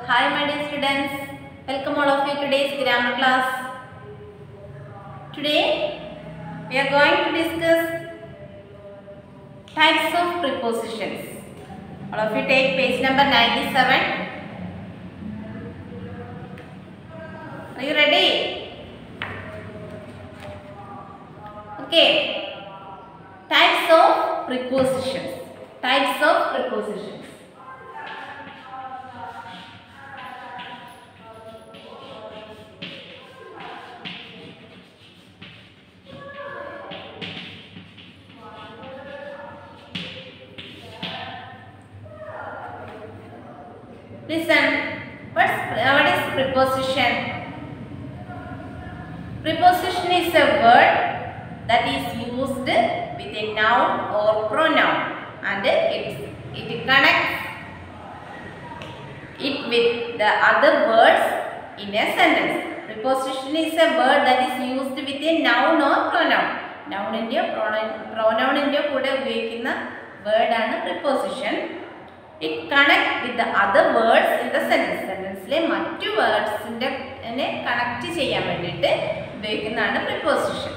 Hi my dear students, welcome all of you to today's grammar class. Today we are going to discuss types of prepositions. All of you take page number 97. Are you ready? Okay. Types of prepositions. Types of prepositions. Listen, what is preposition? Preposition is a word that is used with a noun or pronoun, and it connects it with the other words in a sentence. Preposition is a word that is used with a noun or pronoun. Noun in your pronoun in your kude ubhayikkunna word aanu preposition. It connects with the other words in the sentence. Sentence le mattu words inde connect cheyan vendite ubhayikkunnana preposition.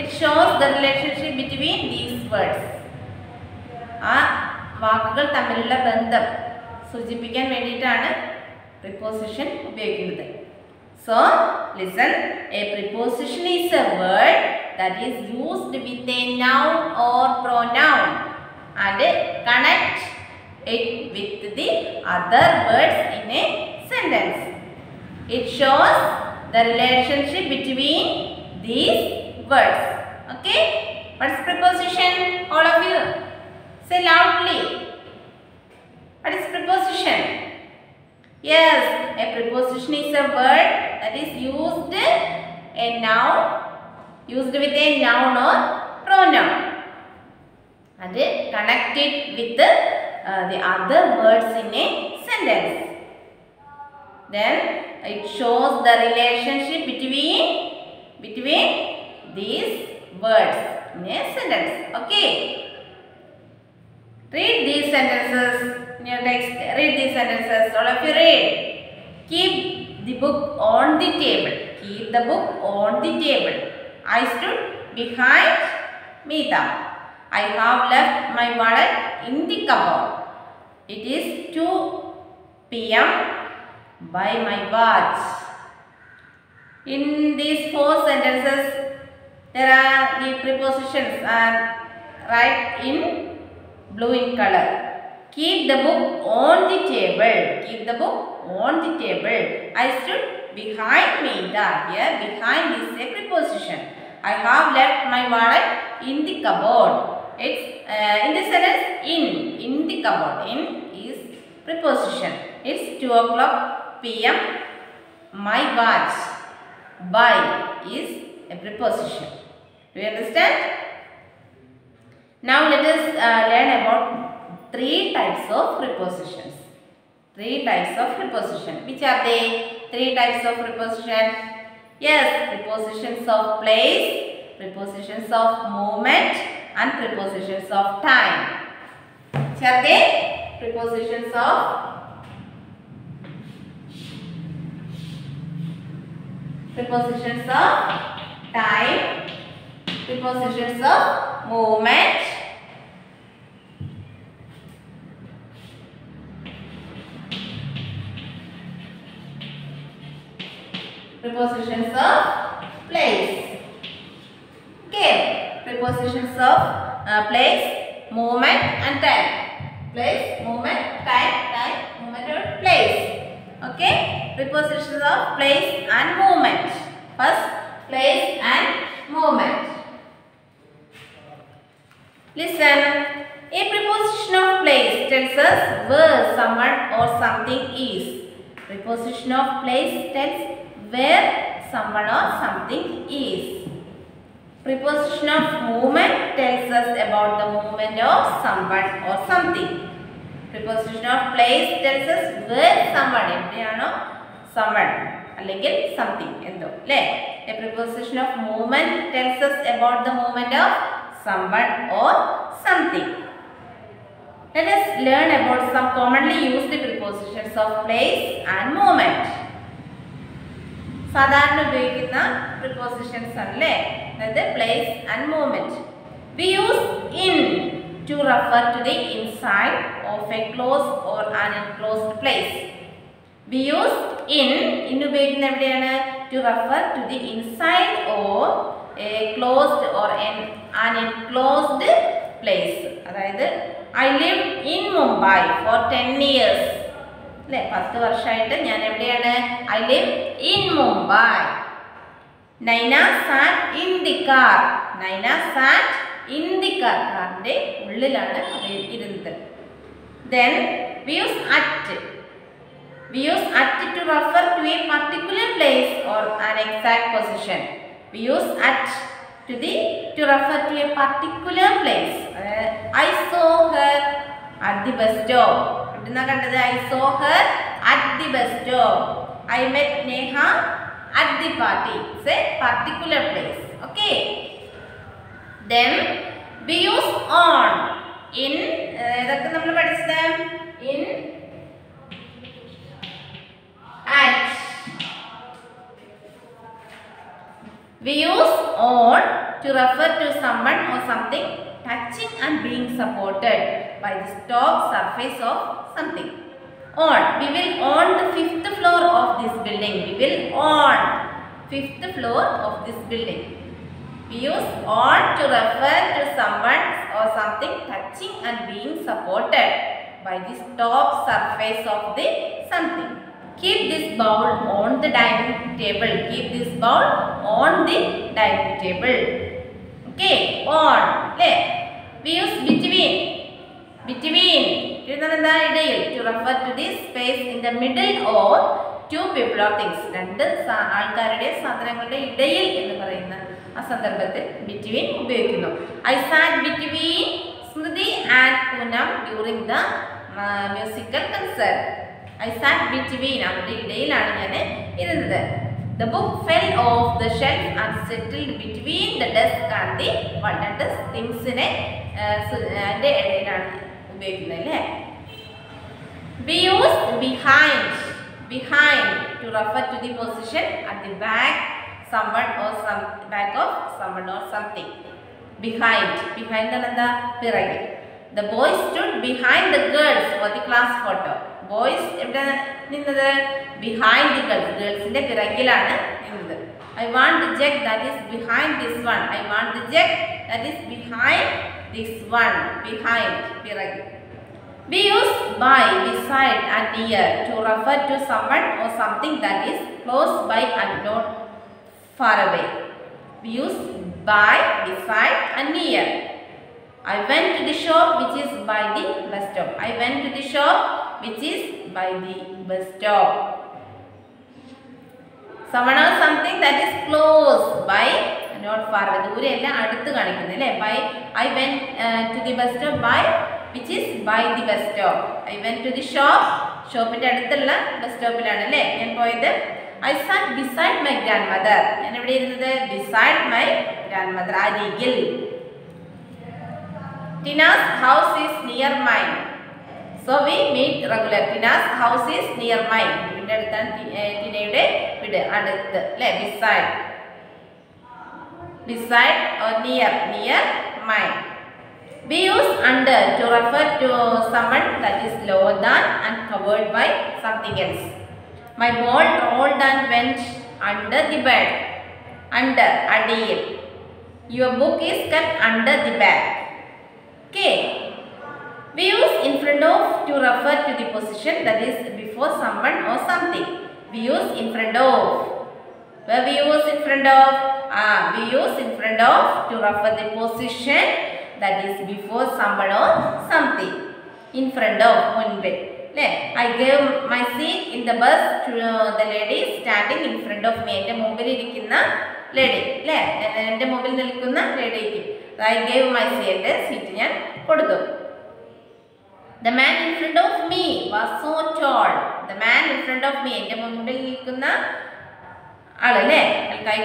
It shows the relationship between these words. ആ വാക്കുകൾ തമ്മിലുള്ള ബന്ധം സൂചിപ്പിക്കാൻ വേണ്ടിയിട്ടാണ് preposition ഉപയോഗിക്കുന്നത്. So, listen. A preposition is a word that is used with a noun or pronoun and connect it with the other words in a sentence. It shows the relationship between these words. Okay? What is preposition? All of you say loudly. What is preposition? Yes, a preposition is a word that is used with a noun or pronoun and connect it with the other words in a sentence. Then it shows the relationship between these words in a sentence. Okay. Read these sentences in your text. Read these sentences. All of you read. Keep the book on the table. Keep the book on the table. I stood behind Meeta. I have left my wallet in the cupboard. It is 2 p.m. by my watch. In these 4 sentences, there are the prepositions are right in blue in color. Keep the book on the table. Keep the book on the table. I stood behind Meeta. Here, behind is a preposition. I have left my wallet in the cupboard. It's in the sentence in the cupboard. In is preposition. It's 2 p.m. My watch. By is a preposition. Do you understand? Now let us learn about 3 types of prepositions. 3 types of preposition. Which are they? 3 types of preposition. Yes, prepositions of place, prepositions of moment, and prepositions of time. Which are they? Prepositions of time, prepositions of moment, prepositions of place. Okay, prepositions of place, moment and time. Place, moment, time, moment or place. Okay, prepositions of place and moment. First, place and moment. Listen, a preposition of place tells us where someone or something is. Preposition of place tells where someone or something is. Preposition of movement tells us about the movement of someone or something. Preposition of place tells us where someone, someone, അല്ലെങ്കിൽ something, എന്തോ അല്ലേ? A preposition of movement tells us about the movement of someone or something. Let us learn about some commonly used prepositions of place and moment. സാധാരണ ഉപയോഗിക്കുന്ന prepositions ആണല്ലേ, അതായത് place and moment. We use in to refer to the inside of a closed or an enclosed place. We use in ഉപയോഗിക്കുന്ന എവിടെയാണ്? To refer to the inside or a closed or an enclosed place. അതായത് I lived in Mumbai for 10 years. അല്ലേ, 10 വർഷമായിട്ട് ഞാൻ എവിടെയാണ്? I live in Mumbai. Naina sat in the car. Naina sat in the car. കാറിന്റെ ഉള്ളിലാണ് ഇരുന്നത്. Then we use at. We use at to refer to a particular place or an exact position. We use at to refer to a particular place. I saw her at the bus stop. I saw her at the bus stop. I met Neha at the party. It's a particular place. Okay. Then we use on. In in at. We use on to refer to someone or something touching and being supported by the top surface of something. On. We will on the 5th floor of this building. We will on 5th floor of this building. We use on to refer to someone or something touching and being supported by the top surface of the something. Keep this bowl on the dining table. Keep this bowl on the dining table. Okay, on. We use between. Between. To refer to this space in the middle or two people or things. രണ്ട് ആൾക്കാരുടെ സാധനങ്ങളുടെ ഇടയിൽ എന്ന് പറയുന്ന ആ സന്ദർഭത്തിൽ between ഉപയോഗിക്കുന്നു. I sat between Smriti and Poonam during the musical concert. I sat between. അവരുടെ ഇടയിലാണ് ഞാൻ ഇരുന്നത്. The book fell off the shelf and settled between the desk and the wall. രണ്ട് തിങ്സിനെ അതിൻ്റെ ഇടയിലാണ് ഉപയോഗിക്കുന്നത് അല്ലേ. We use behind. Behind to refer to the position at the back someone or some back of someone or something. Behind. Behind എന്താ? പിറകിൽ. The boys stood behind the girls for the class photo. Boys എവിടെ നിന്നത്? Behind the girls. Girlsന്റെ പിറകിലാണ് നിന്നത്. I want the jug that is behind this one. I want the jug that is behind this one. Behind. പിറകിൽ. We use by, beside and near to refer to someone or something that is close by and not far away. We use by, beside and near. I went to the shop which is by the bus stop. I went to the shop which is by the bus stop. Someone or something that is close by and not far away. ദൂരെയല്ല, അടുത്ത് കാണിക്കുന്നത് അല്ലേ. By I went to the bus stop by which is by the bus stop. I went to the shop. ഷോപ്പിന്റെ അടുത്തുള്ള bus സ്റ്റോപ്പിലാണ് അല്ലേ ഞാൻ പോയത്. I sat beside my grandmother. ഞാൻ എവിടെ ഇരുന്നത്? Beside my grandmother. അരികിൽ. Tina's house is near mine. So we meet regular. Tina's house is near mine. വീടിന്റെ അടുത്താണ് ടിനയുടെ വീട്. അടുത്ത് അല്ലേ. Beside. Beside or near. Near mine. We use under to refer to someone that is lower than and covered by something else. My ball rolled and went under the bed. Under, adiyil. Your book is kept under the bag. Okay. We use in front of to refer to the position that is before someone or something. We use in front of. Where we use in front of? We use in front of to refer the position that is before someone or something. In front of, മുൻപിൽ. I gave my seat in the bus to the lady standing in front of me. എൻ്റെ മുമ്പിൽ ഇരിക്കുന്ന lady അല്ലേ, എൻ്റെ മുമ്പിൽ നിൽക്കുന്ന ലേഡിക്ക് I gave my seat. Seat ഞാൻ കൊടുത്തു. The man in front of me was so tall. The man in front of me, എൻ്റെ മുമ്പിൽ നിൽക്കുന്ന ആളല്ലേ. I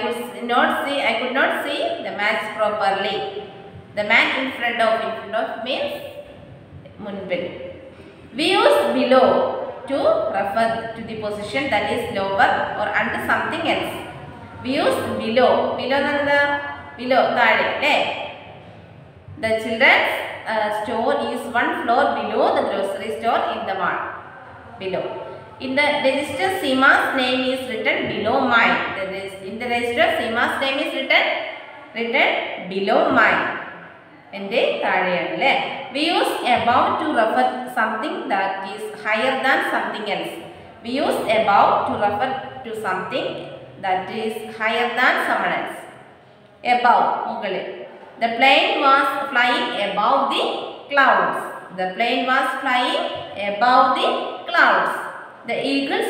could not see the match properly. The man in front of means മുൻപിൽ. We use below to refer to the position that is lower or under something else. We use below. Below nanda below താഴെ അല്ലേ? The children's store is one floor below the grocery store in the mall. Below. In the register, Seema's name is written below mine. In the register, Seema's name is written below mine. എൻ്റെ താഴെയാണ് അല്ലേ? We use above to refer something that is higher than something else. We use above to refer to something that is higher than someone else. Above, മുകളിൽ. The plane was flying above the clouds. The plane was flying above the clouds. The eagle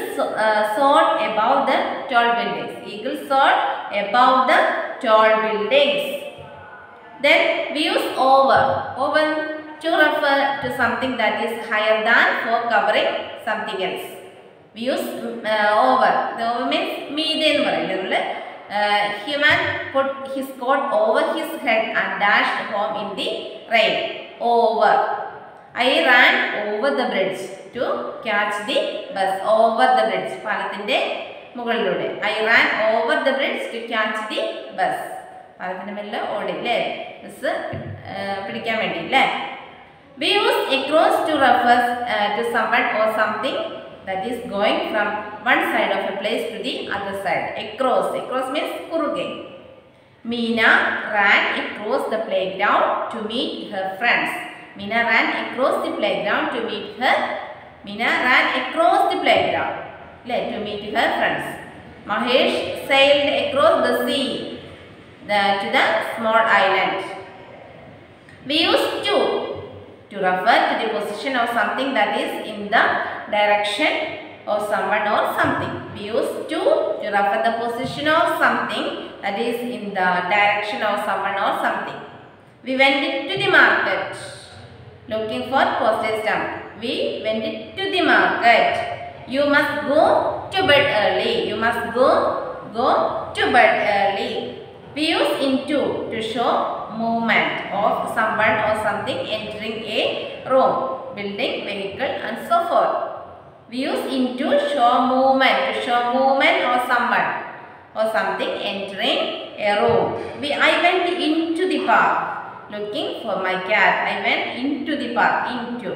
soared above the tall buildings. Eagle soared above the tall buildings. Then we use over. Over to refer to something that is higher than for covering something else. We use over. The over means meeting. Human put his coat over his head and dashed home in the rain. Over. I ran over the bridge to catch the bus. Over the bridge. പാലത്തിന്റെ മുകളിലൂടെ. I ran over the bridge to catch the bus. പാലത്തിന്റെ മേലെ ഓടി അല്ലേ? Bus പിടിക്കാൻ വേണ്ടി അല്ലേ? We use across to refer to someone or something that is going from one side of a place to the other side. Across. Across means kuruge. Meena ran across the playground to meet her friends. Meena ran across the playground to meet her. Meena ran across the playground to meet her friends. Mahesh sailed across the sea to the small island. We use to refer to the position of something that is in the direction of someone or something. We use to refer the position of something that is in the direction of someone or something. We went to the market looking for postage stamp. We went to the market. You must go to bed early. You must go to bed early. We use into to show movement of someone or something entering a room, building, vehicle and so forth. We use into show movement, to show movement of someone or something entering a room. I went into the park looking for my cat. I went into the park. Into.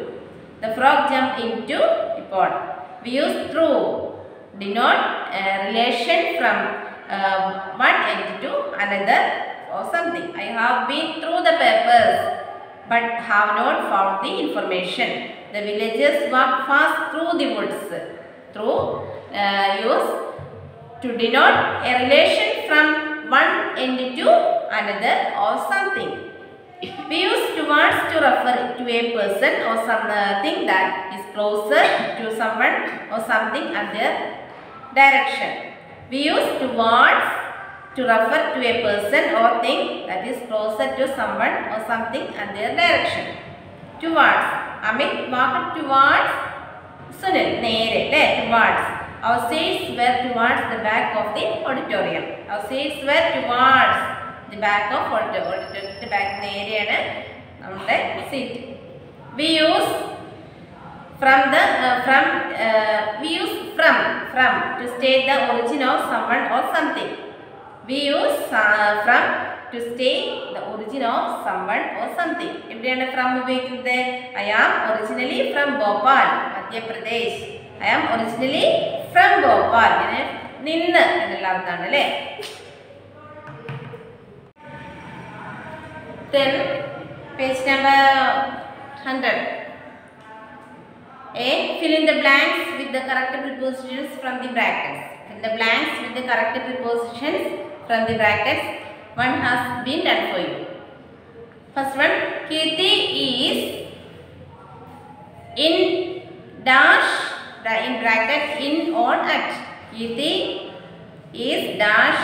The frog jumped into the pond. We use through, denote relation from one end to another or something. I have been through the papers but have not found the information. The villagers walked fast through the woods. Through use to denote a relation from one end to another or something. We use towards to refer to a person or something that is closer to someone or something and their direction. We use towards to refer to a person or thing that is closer to someone or something and their direction. Towards. Amit walked towards Sunil. Nere. Towards. Our seats were towards the back of the auditorium. Our seats were towards the back of auditorium. The back nere നമ്മുടെ seat. We use from to state the origin of someone or something. We use from to state the origin of someone or something. എവിടെയാണ് from ഉപയോഗിക്കുന്നത്? I am originally from Bhopal, Madhya Pradesh. I am originally from Bhopal. നിന്ന് എന്നുള്ള അർത്ഥമാണ് അല്ലേ? Then page number 100. A. Fill in the blanks with the correct prepositions from the brackets. Fill the blanks with the correct prepositions from the brackets. One has been done for you. First one, Kirti is in dash, in bracket, in, on, at. Kirti is dash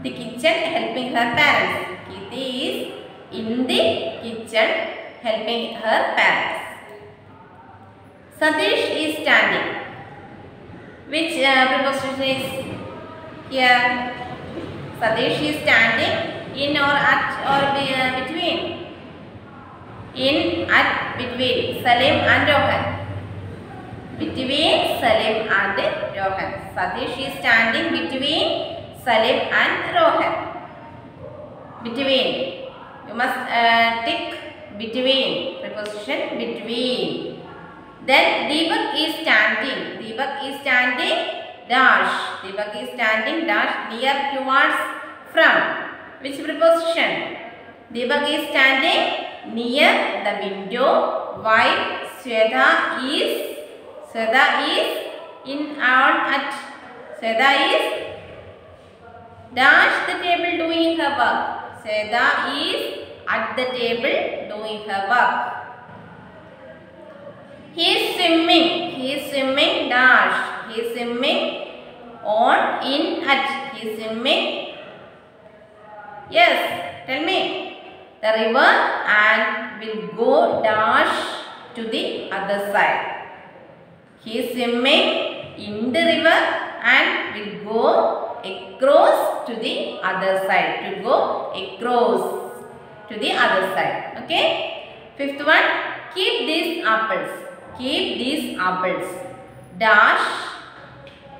the kitchen helping her parents. Kirti is in the kitchen helping her parents. Satish is standing. Which preposition is here? Satish is standing in or at or between. In, at, between. Salim and Rohan. between Salim and Rohan. Satish is standing between Salim and Rohan. Between. You must tick between. Preposition between. Then Deepak is standing. Deepak is standing dash. Deepak is standing dash near towards from. Which preposition? Deepak is standing near the window while Sweta is in on at. Sweta is dash the table doing her work. Sweta is at the table doing her work. He is swimming. He is swimming dash. He is swimming on in at. He is swimming. Yes, tell me. The river and will go dash to the other side. He is swimming in the river and will go across to the other side. To go across to the other side. Okay. Fifth one. Keep these apples. Keep these apples. Dash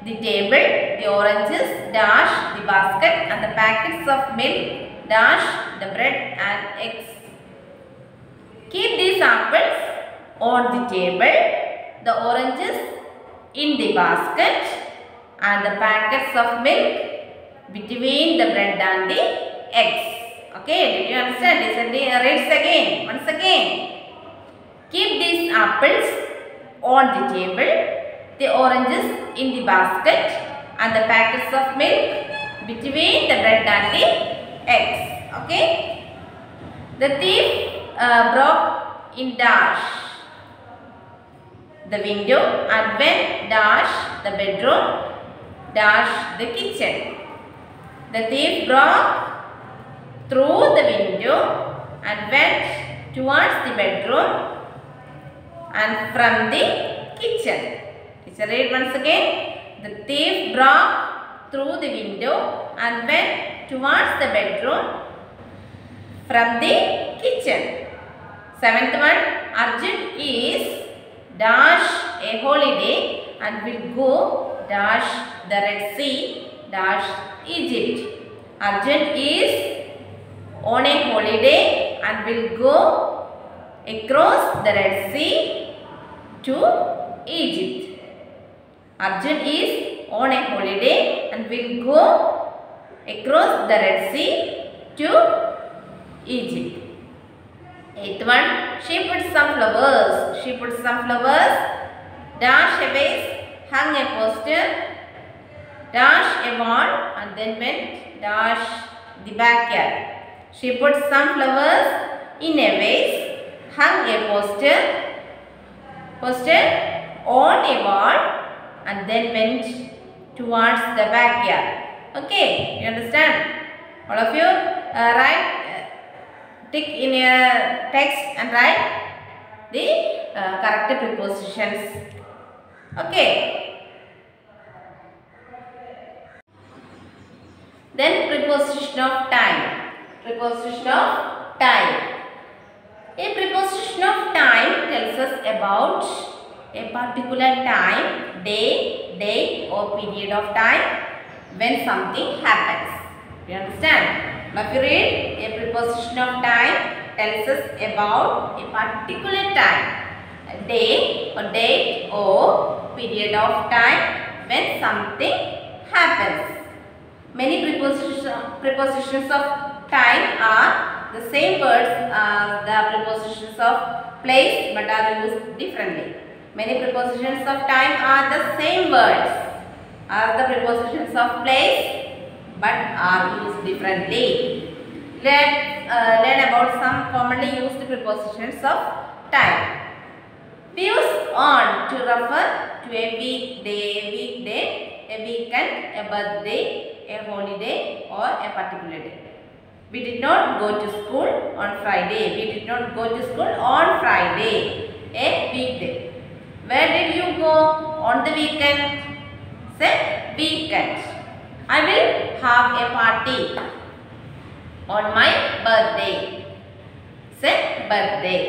the table, the oranges, dash the basket and the packets of milk, dash the bread and eggs. Keep these apples on the table, the oranges in the basket and the packets of milk between the bread and the eggs. Okay, did you understand? Listen the reads again. Once again. Keep these apples on the table, the oranges in the basket and the packets of milk between the bread and the eggs. Okay. The thief broke in dash the window and went dash the bedroom dash the kitchen. The thief broke through the window and went towards the bedroom and from the kitchen. Let's read once again. The thief broke through the window and went towards the bedroom from the kitchen. Seventh one. Arjun is dash a holiday and will go dash the Red Sea dash Egypt. Arjun is on a holiday and will go across the Red Sea to Egypt. Arjun is on a holiday and will go across the Red Sea to Egypt. Eighth one. She put some flowers. She put some flowers. Dash a vase, hung a poster, dash a wall and then went dash the backyard. She put some flowers in a vase, hung a poster on a wall and then went towards the backyard. Okay, you understand? All of you write, tick in your text and write the correct prepositions. Okay. Then preposition of time. Preposition of time. A preposition of time tells us about a particular time, day, date or period of time when something happens. You understand? Now if you read, a preposition of time tells us about a particular time, a day or date or period of time when something happens. Many prepositions of time are the same words as the prepositions of place but are used differently. Many prepositions of time are the same words as the prepositions of place but are used differently. Let's learn about some commonly used prepositions of time. We use on to refer to a weekday, a weekend, a birthday, a holiday or a particular day. We did not go to school on Friday. We did not go to school on Friday, a weekday. Where did you go on the weekend? Say weekend. I will have a party on my birthday. Say birthday.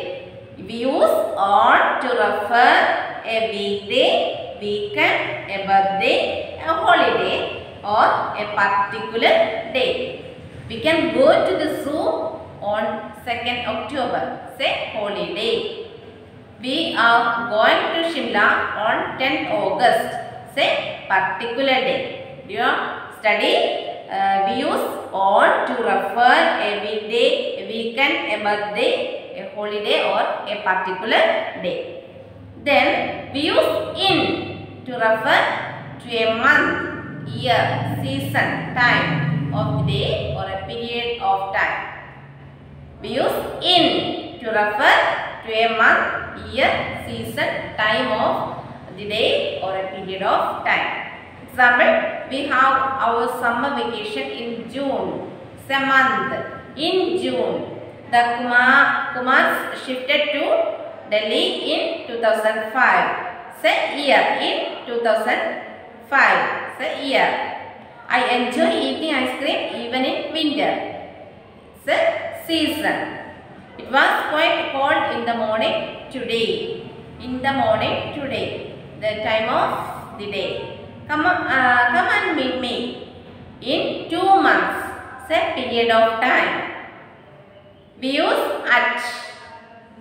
We use on to refer a weekday, weekend, a birthday, a holiday, or a particular day. We can go to the zoo on 2nd October, say holiday. We are going to Shimla on 10th August, say particular day. Do you study? We use on to refer a weekday, a weekend, a birthday, a holiday, or a particular day. Then we use in to refer to a month, year, season, time of the day or a period of time. We use in to refer to a month, year, season, time of the day or a period of time. Example, we have our summer vacation in June. It's a month. In June, the Kumars shifted to Delhi in 2005. Say year, in 2005. Say year. I enjoy eating ice cream even in winter. Say season. It was quite cold in the morning today. In the morning today. The time of the day. Come and meet me in 2 months. Say period of time. We use at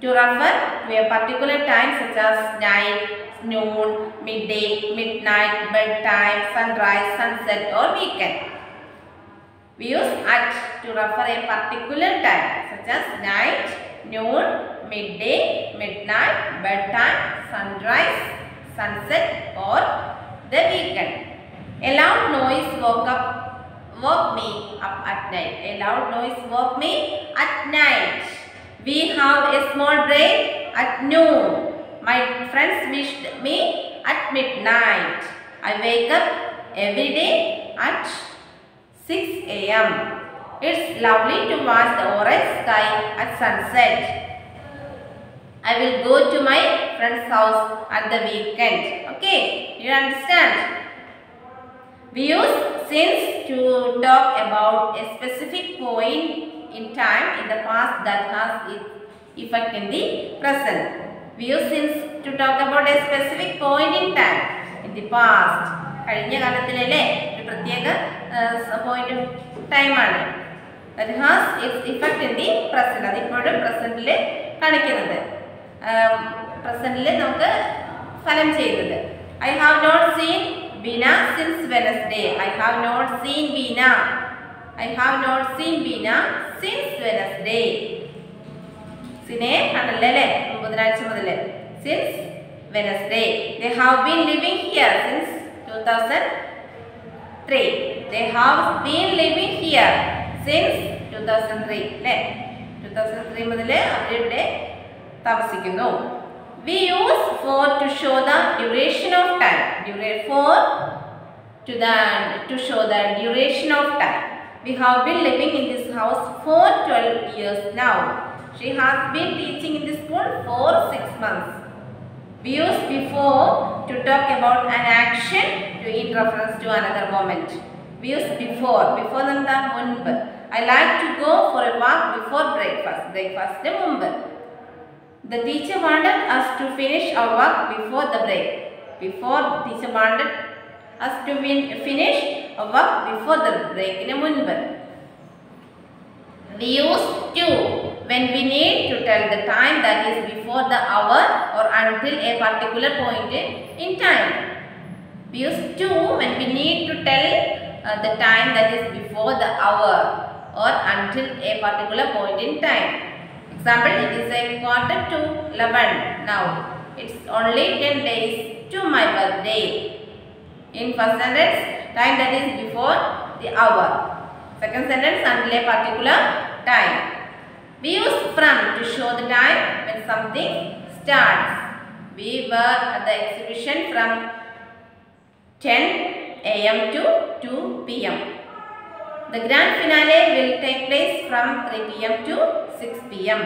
to refer to a particular time such as night, noon, midday, midnight, bedtime, sunrise, sunset, or weekend. We use at to refer a particular time such as night, noon, midday, midnight, bedtime, sunrise, sunset, or the weekend. A loud noise woke me up at night. A loud noise woke me at night. We have a small break at noon. My friends wished me at midnight. I wake up every day at 6 a.m. It's lovely to watch the orange sky at sunset. I will go to my friend's house at the weekend. Okay, you understand? We use since to talk about a specific point in time in the past that has its effect in the present. We use since to talk about a specific point in time in the past. കഴിഞ്ഞ കാലത്തിലെ ഒരു പ്രത്യേക point ടൈമാണ്. That has its effect in the present. അതിപ്പോഴും പ്രസന്റിൽ കാണിക്കുന്നത്. പ്രസന്റിൽ നമുക്ക് ഫലം ചെയ്യുന്നത്. I have not seen Bina since Wednesday. I have not seen Bina. I have not seen Bina since Wednesday. Sine കണ്ടല്ലേ ബുധനാഴ്ച മുതൽ. Since Wednesday. They have been living here since 2003. They have been living here since 2003. അല്ലേ 2003 മുതൽ അവരിവിടെ താമസിക്കുന്നു. We use for to show the duration of time. For to show the duration of time. We have been living in this house for 12 years now. She has been teaching in the school for 6 months. We use before to talk about an action to in reference to another moment. We use before. Before nanda munbu. I like to go for a walk before breakfast. Breakfast ne munbu. The teacher wanted us to finish our work before the break. Before teacher wanted us to finish our work before the break. Ne munbu. We use to when we need to tell the time that is before the hour or until a particular point in time. We use to when we need to tell the time that is before the hour or until a particular point in time. Example, it is a 11:45 now. It's only 10 days to my birthday. In first sentence, time that is before the hour. Second sentence, until a particular time. We use from to show the time when something starts. We were at the exhibition from 10 a.m. to 2 p.m. The grand finale will take place from 3 p.m. to 6 p.m.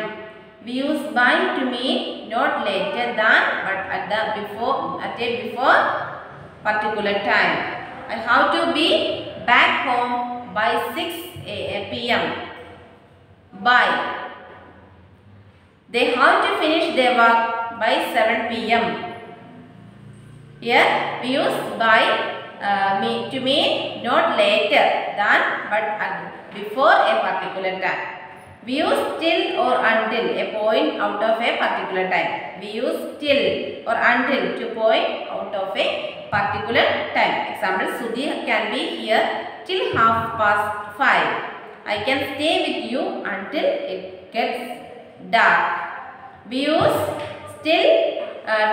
We use by to mean not later than but at a before particular time. I have to be back home by 6 p.m. By. They have to finish their work by 7 p.m. Here we use by to mean not later than but before a particular time. We use till or until a point out of a particular time. We use till or until to point out of a particular time. Example, Sudhir can be here till 5:30. I can stay with you until it gets dark. We use still,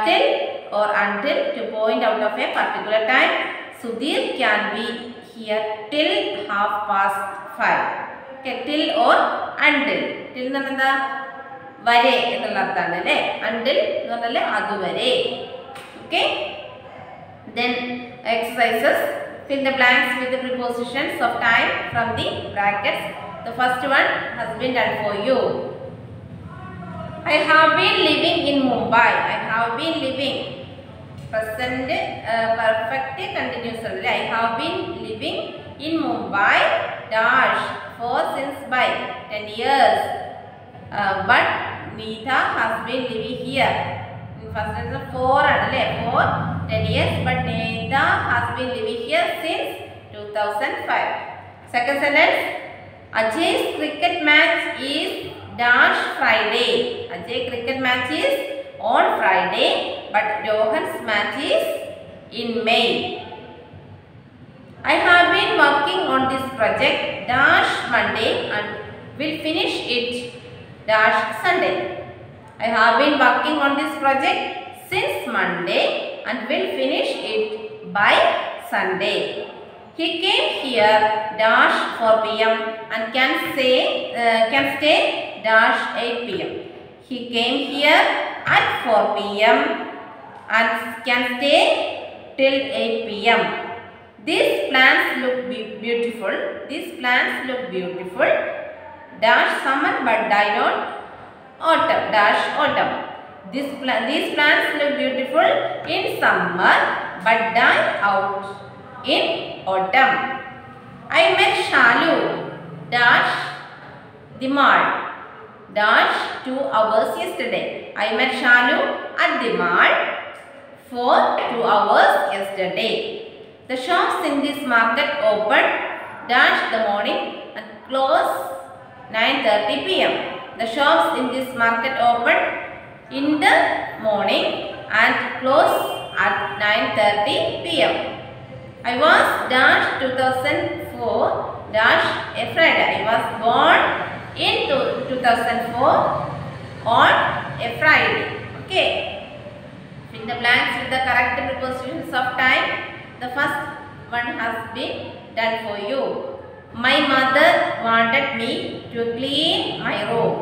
till or until to point out of a particular time. Sudhir can be here till 5:30. Okay, till or until. Till എന്ന് പറഞ്ഞാ വരെ എന്നുള്ള അർത്ഥമാണ് അല്ലേ. Until എന്ന് പറഞ്ഞാൽ അതുവരെ. Okay. Then exercises. Fill the blanks with the prepositions of time from the brackets. The first one has been done for you. I have been living in Mumbai. I have been living. Present perfect continuous. I have been living in Mumbai dash for since by 10 years. But Neeta has been living here. First sentence 4 for 10 years. But Neeta has been living here since 2005. Second sentence. Ajay's cricket match is dash Friday. Ajay cricket match is on Friday, but Rohan's match is in May. I have been working on this project dash Monday and will finish it dash Sunday. I have been working on this project since Monday and will finish it by Sunday. He came here dash 4 p.m. and can stay dash 8 p.m. He came here at 4 p.m. and can stay till 8 p.m. These plants look beautiful. These plants look beautiful. Dash summer but die not autumn. Dash autumn. These plants look beautiful in summer but die out in autumn. I met Shalu dash the mall dash 2 hours yesterday. I met Shalu at the mall for 2 hours yesterday. The shops in this market open dash the morning and close 9:30 p.m. The shops in this market open in the morning and close at 9:30 p.m. I was dash 2004 dash a Friday. I was born in 2004 on a Friday. Okay. Fill the blanks with the correct prepositions of time. The first one has been done for you. My mother wanted me to clean my room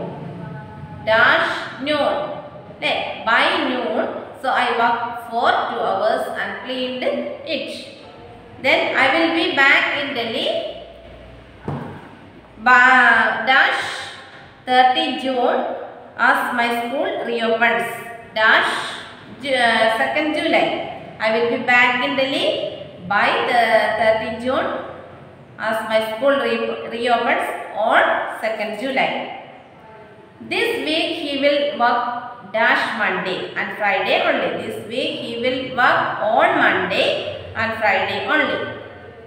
dash noon. By noon, so I worked for 2 hours and cleaned it. Then I will be back in Delhi dash 30 June as my school reopens dash 2nd July. I will be back in Delhi by the 30 June as my school reopens on 2nd July. This week he will work dash Monday and Friday only. This week he will work on Monday and Friday only.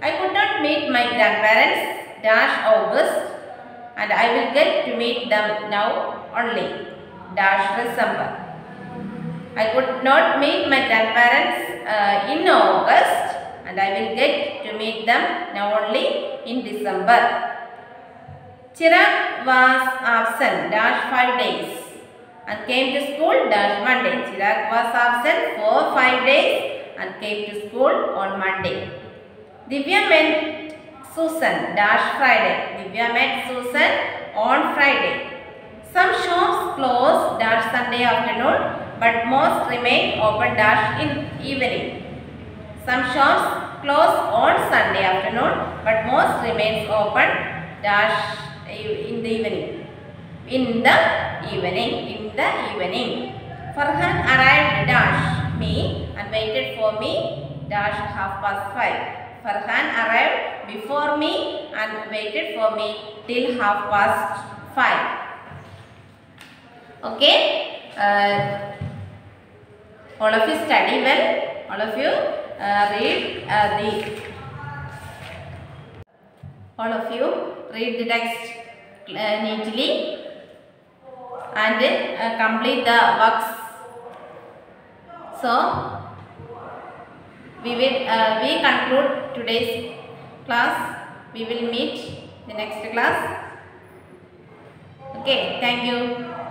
I could not meet my grandparents dash August and I will get to meet them now only dash December. I could not meet my grandparents in August and I will get to meet them now only in December. Chirag was absent dash 5 days and came to school dash Monday. Chirag was absent for 5 days and came to school on Monday. Divya met Susan dash Friday. Divya met Susan on Friday. Some shops close dash Sunday afternoon but most remain open dash in evening. Some shops close on Sunday afternoon but most remains open dash in the evening. In the evening. Farhan arrived dash me and waited for me dash 5:30. Farhan arrived before me and waited for me till 5:30. Okay. All of you study well. All of you read the text neatly and complete the works. So we conclude today's class. We will meet the next class. Okay, thank you.